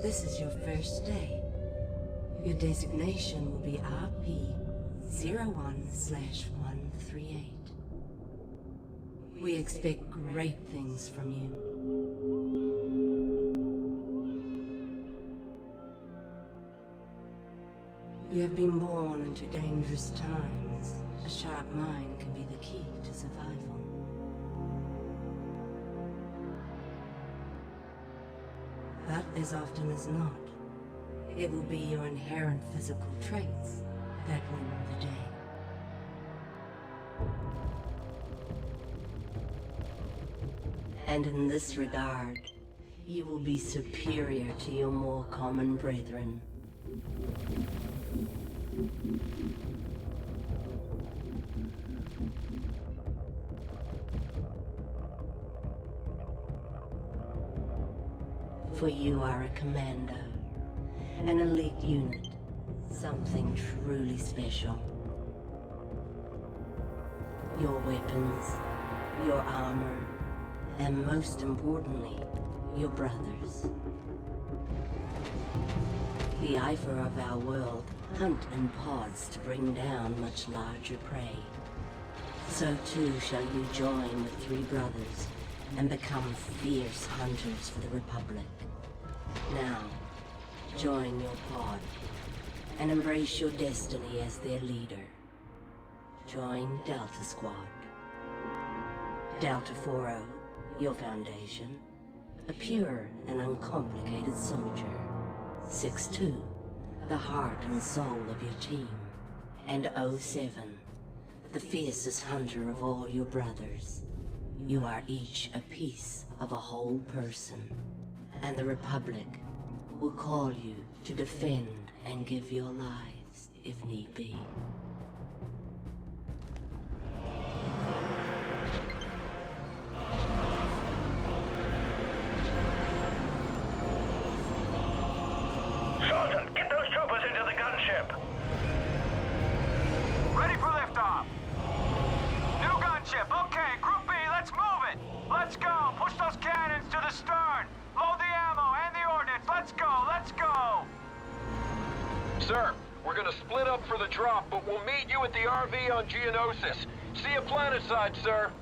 This is your first day. Your designation will be RP-01/138. We expect great things from you. You have been born into dangerous times. A sharp mind can be the key to survival. But as often as not, it will be your inherent physical traits that rule the day. And in this regard, you will be superior to your more common brethren. For you are a commando, an elite unit, something truly special. Your weapons, your armor, and most importantly, your brothers. The Ifer of our world hunt in pods to bring down much larger prey. So too shall you join with three brothers and become fierce hunters for the Republic. Now, join your pod and embrace your destiny as their leader. Join Delta Squad. Delta 40, your foundation, a pure and uncomplicated soldier. 6-2, the heart and soul of your team. And 07, the fiercest hunter of all your brothers. You are each a piece of a whole person, and the Republic will call you to defend and give your lives if need be. Sergeant, get those troopers into the gunship. Ready for liftoff. New gunship. Okay, Group B, let's move it. Let's go. Push those cannons to the stern. Load the ammo and the ordnance. Let's go. Let's go. Sir, we're gonna split up for the drop, but we'll meet you at the RV on Geonosis. See you planetside, sir.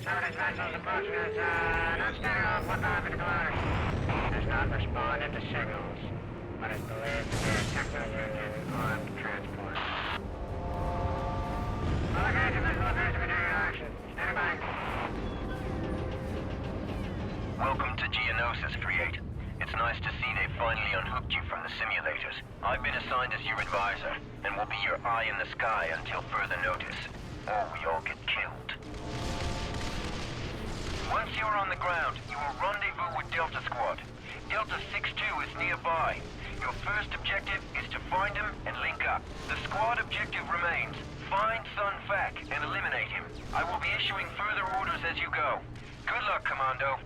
Somebody's vessels approaching us, don't stand off 1,000 kilometers. Has not responded to signals, but is believed to be a techno-union armed transport. Location vessel appears to be taking action. Stand by. Welcome to Geonosis, 3-8. It's nice to see they finally unhooked you from the simulators. I've been assigned as your advisor, and will be your eye in the sky until further notice, or we all get killed. Once you're on the ground, you will rendezvous with Delta Squad. Delta 6-2 is nearby. Your first objective is to find him and link up. The squad objective remains: find Sun Fac and eliminate him. I will be issuing further orders as you go. Good luck, Commando.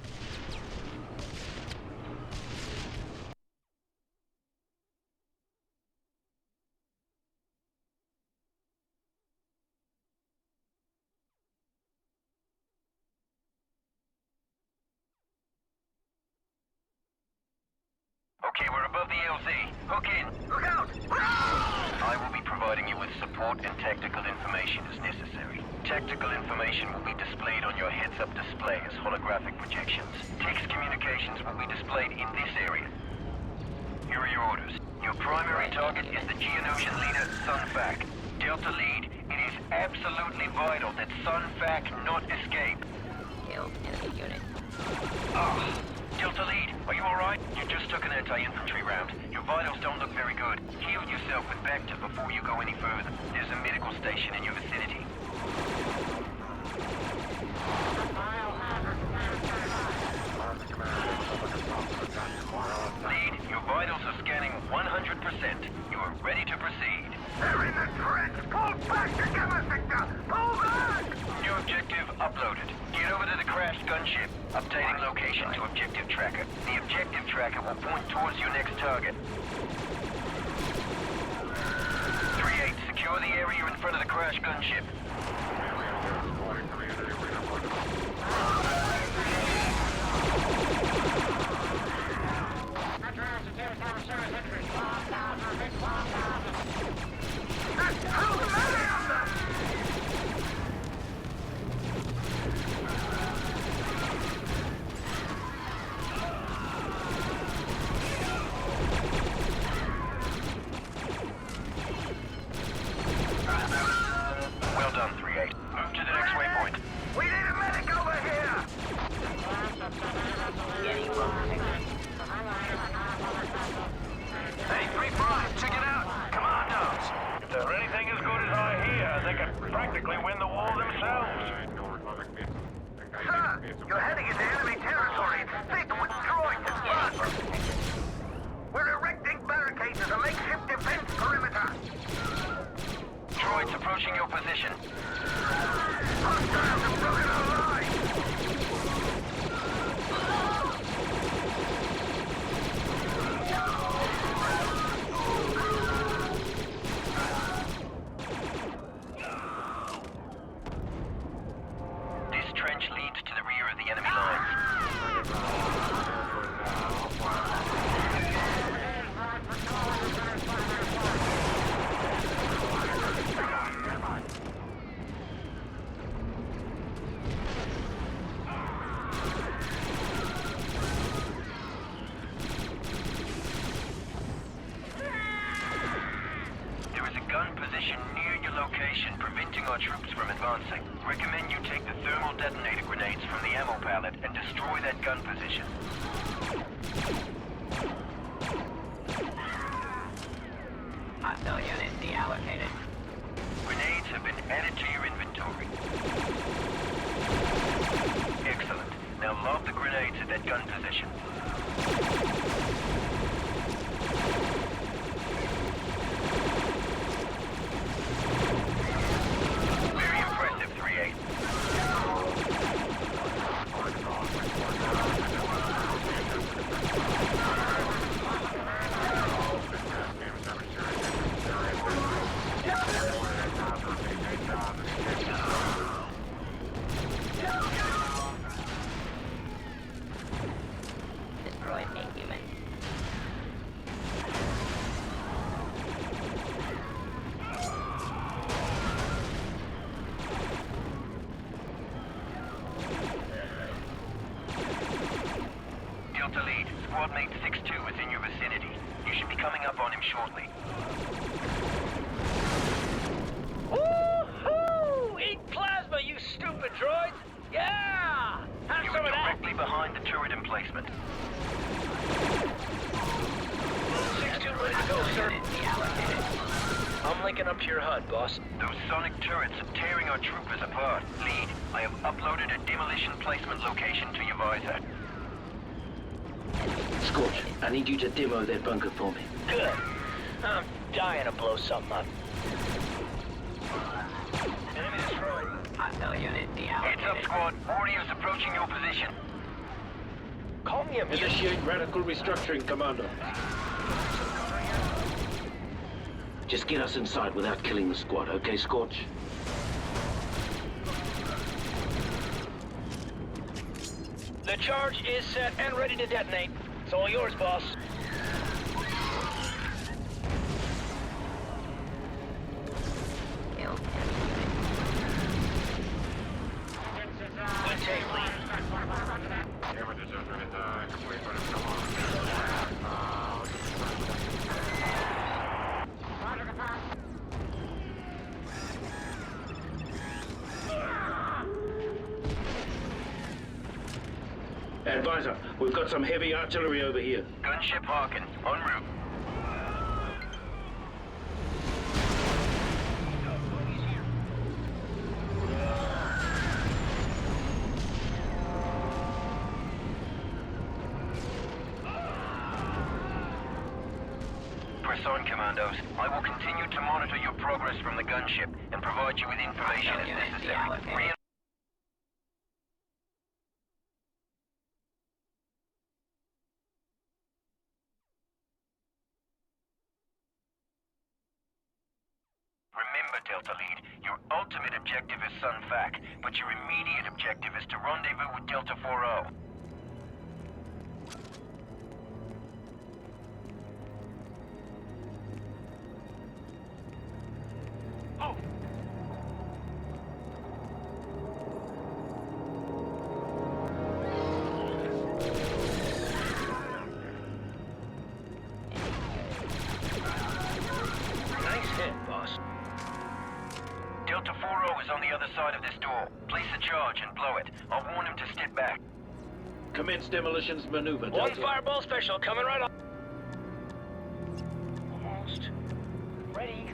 Okay, we're above the LZ. Hook in. Look out! I will be providing you with support and tactical information as necessary. Tactical information will be displayed on your heads-up display as holographic projections. Text communications will be displayed in this area. Here are your orders. Your primary target is the Geonosian leader, Sun Fac. Delta Lead, it is absolutely vital that Sun Fac not escape. Killed enemy unit. Delta Lead, are you alright? You just took an anti-infantry round. Your vitals don't look very good. Heal yourself with Vector before you go any further. There's a medical station in your vicinity. Lead, your vitals are scanning 100%. You are ready to proceed. They're in the trench! Pull back together, Victor! Pull back! New objective uploaded. Get over to the crashed gunship. Updating location to objective tracker. The objective tracker will point towards your next target. 3-8, secure the area in front of the crashed gunship. Well done, 3-8. Move to the next waypoint. We need a medic over here! Hey, 3-5, check it out! Commandos! If they're anything as good as I hear, they can practically win the war themselves. Sir, you're heading into enemy territory. Thick with droids and bugs. We're erecting barricades as a makeshift defense perimeter. Droids approaching your position. Hostiles have broken our line. This trench leads to the rear of the enemy lines. There is a gun position near your location preventing our troops from advancing. Recommend you take the thermal detonator grenades from the ammo pallet and destroy that gun position. Hostile unit deallocated. Grenades have been added to your inventory. Excellent. Now lob the grenades at that gun position. Very impressive, 3-8. Destroyed a human. Delta Lead, squad mate 6-2 is in your vicinity. You should be coming up on him shortly. Woohoo! Eat plasma, you stupid droids! Yeah! Have You some are of that! directly behind the turret emplacement. 6-2 ready to go, sir. Unit deallocated. I'm linking up to your HUD, boss. Those sonic turrets are tearing our troopers apart. Lead, I have uploaded a demolition placement location to your visor. Scorch, I need you to demo that bunker for me. Good. I'm dying to blow something up. Enemy destroyed. Hostile unit Heads up, deallocated. squad. Warriors approaching your position. Call me a mute. Initiate radical restructuring, Commando. Just get us inside without killing the squad, okay, Scorch? The charge is set and ready to detonate. It's all yours, boss. Killed enemy unit. Good take, Lee. Advisor, we've got some heavy artillery over here. Gunship Harkin, en route. Press on, Commandos. I will continue to monitor your progress from the gunship and provide you with information as necessary. Remember, Delta Lead, your ultimate objective is Sun Fac, but your immediate objective is to rendezvous with Delta 4-0. Nice hit, boss. Delta 4-0 is on the other side of this door. Place a charge and blow it. I'll warn him to step back. Commence demolitions maneuver, One Delta. fireball special coming right up. Almost. Ready.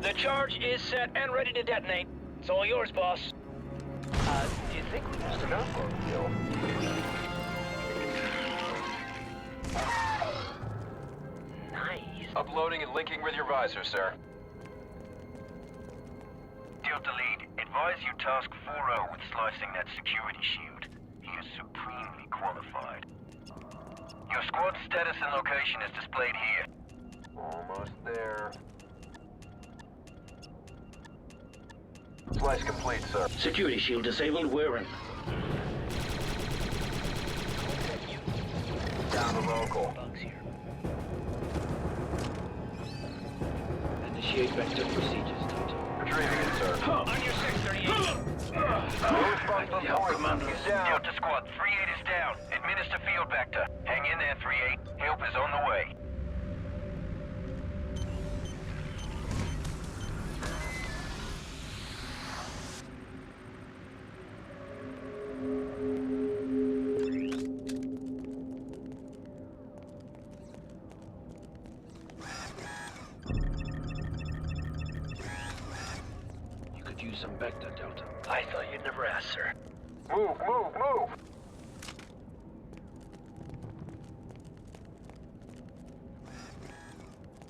The charge is set and ready to detonate. It's all yours, boss. Do you think we used enough or no? Nice. Uploading and linking with your visor, sir. Delta Lead, advise you task 4-0 with slicing that security shield. He is supremely qualified. Your squad status and location is displayed here. Almost there. Slice complete, sir. Security shield disabled, we're in. Down to local. Bugs here. Initiate vector procedures, Delta. Retrieving it, sir. On your 638. Help, Commando. Delta Squad, 3-8 is down. Administer field vector. Hang in there, 3-8. Help is on the way. You could use some vector, Delta. I thought you'd never ask, sir. Move, move, move!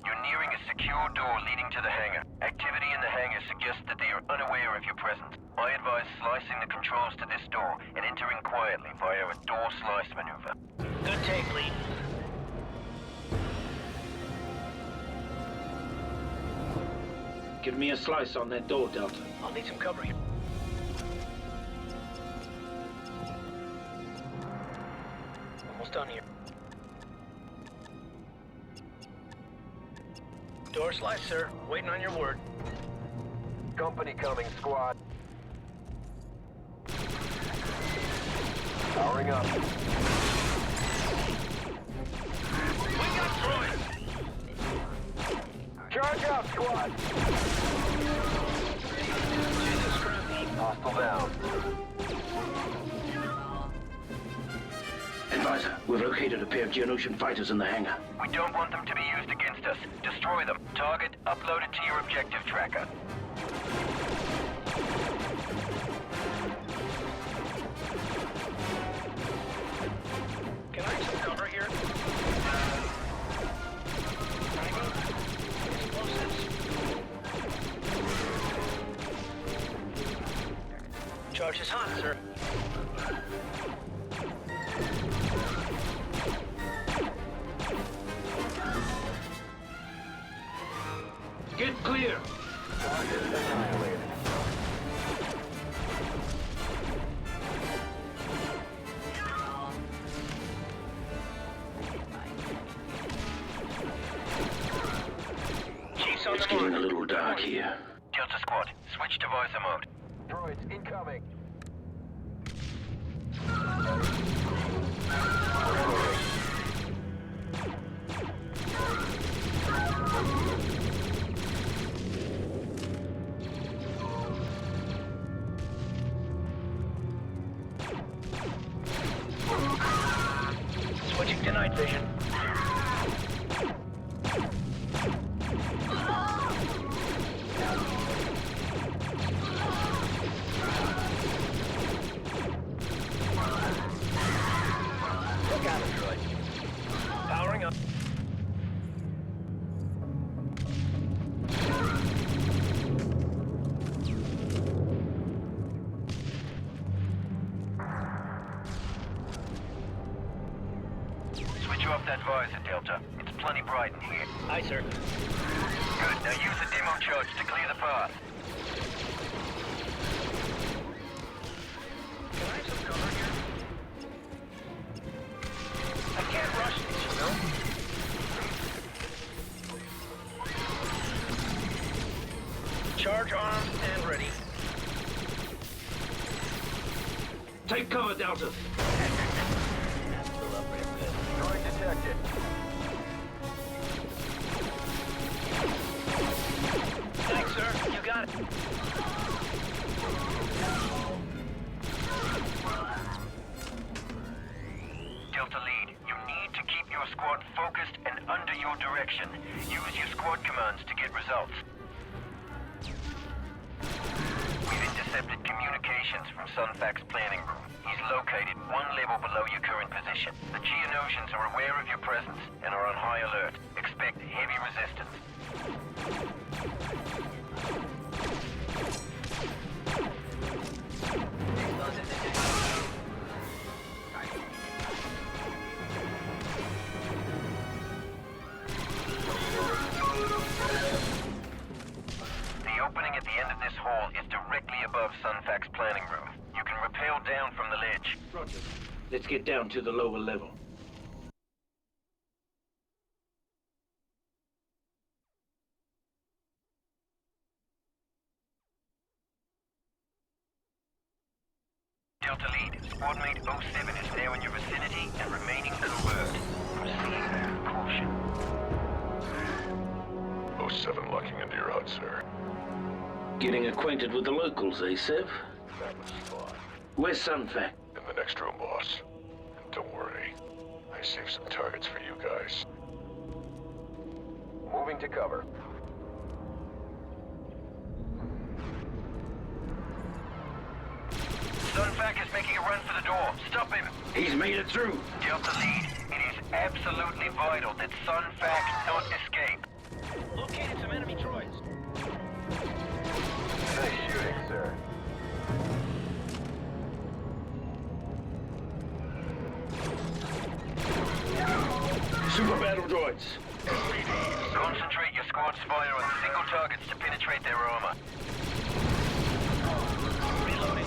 You're nearing a secure door leading to the hangar. Activity in the hangar suggests that they are unaware of your presence. I advise slicing the controls to this door and entering quietly via a door slice maneuver. Good take, Lead. Give me a slice on that door, Delta. I'll need some cover here. Almost done here. Door slice, sir. Waiting on your word. Company coming, squad. Powering up. We got droids! Charge up, squad! Jesus Christ. Hostile down. Advisor, we've located a pair of Geonosian fighters in the hangar. We don't want them to be used against us. Destroy them. Target uploaded to your objective tracker. Can I have some cover here? Explosives. Charge is hot, sir. Get clear! Target annihilated. Chief's on It's the getting a mark. little dark here. Delta Squad, switch to visor mode. Droids incoming. that visor, Delta. It's plenty bright in here. Aye, sir. Good. Now use the demo charge to clear the path. Can I have some cover here? I can't rush this, you know? Charge armed and ready. Take cover, Delta. Droid detected. Thanks, sir. You got it. Delta Lead, you need to keep your squad focused and under your direction. Use your squad commands to get results. We've intercepted communications from Sunfac's planning room. He's located one level below your current position. The Geonosians are aware of your presence and are on high alert. Expect heavy resistance. The opening at the end of this hall is directly above Sunfac's planning room. You can rappel down from the ledge. Roger. Let's get down to the lower level. Delta Lead, squad mate 07 is now in your vicinity and remaining covert. Proceed with caution. 07 locking into your HUD, sir. Getting acquainted with the locals, eh, Sev? That was fun. Where's Sunfac? In the next room, boss. And don't worry, I saved some targets for you guys. Moving to cover. Sunfac is making a run for the door. Stop him! He's made it through. Delta Lead, it is absolutely vital that Sunfac not escape. Located some enemy droids. Nice shooting, sir. Super battle droids. Concentrate your squad's fire on single targets to penetrate their armor. Reloading.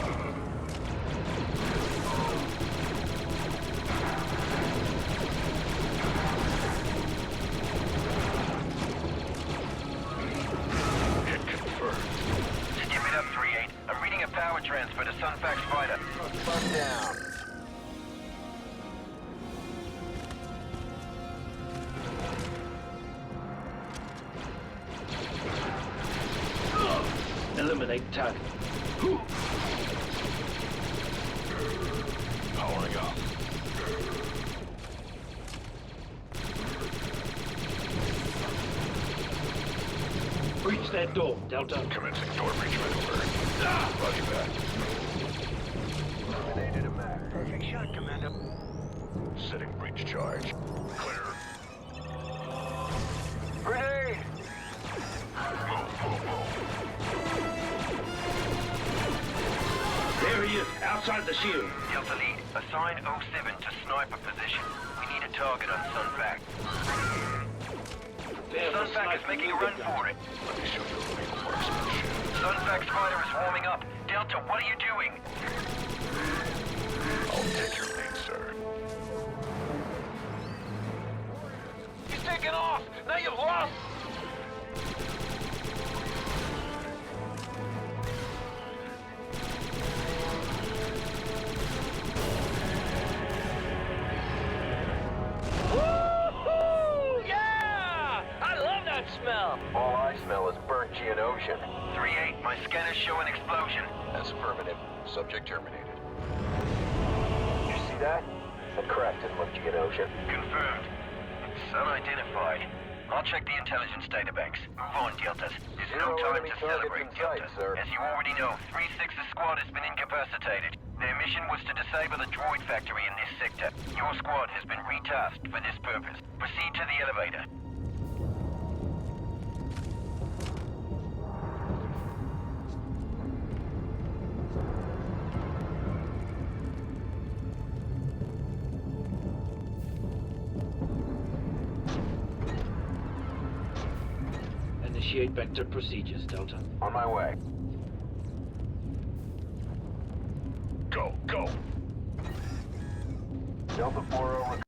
Hit confirmed. Skip it up, 3-8. I'm reading a power transfer to Sunfac's fighter. Bug down. Eliminate target. Powering up. Breach that door, Delta. Commencing door breach maneuver. Roger that. Eliminated a matter. Perfect shot, Commando. Setting breach charge. Clear. Grenade! Move. There he is, outside the shield. Delta Lead, assign 07 to sniper position. We need a target on Sunfac. There's a Sunfac is sniper making a run for it. Let me show you a little marksmanship. Sunfac's fighter is warming up. Delta, what are you doing? I'll take your lead, sir. He's taking off! Now you've lost! Woo-hoo! Yeah! I love that smell! All I smell is burnt Geonosian. 3-8, my scanners show an explosion. That's affirmative. Subject terminated. You see that? A cracked and looked Geonosian. Confirmed. It's unidentified. I'll check the intelligence databanks. Move on, Deltas. There's no Zero time enemy to targets celebrate, in sight, Delta. sir. As you already know, 3-6's squad has been incapacitated. Their mission was to disable the droid factory in this sector. Your squad has been retasked for this purpose. Proceed to the elevator. Initiate vector procedures, Delta. On my way. Go, go. Delta 4-0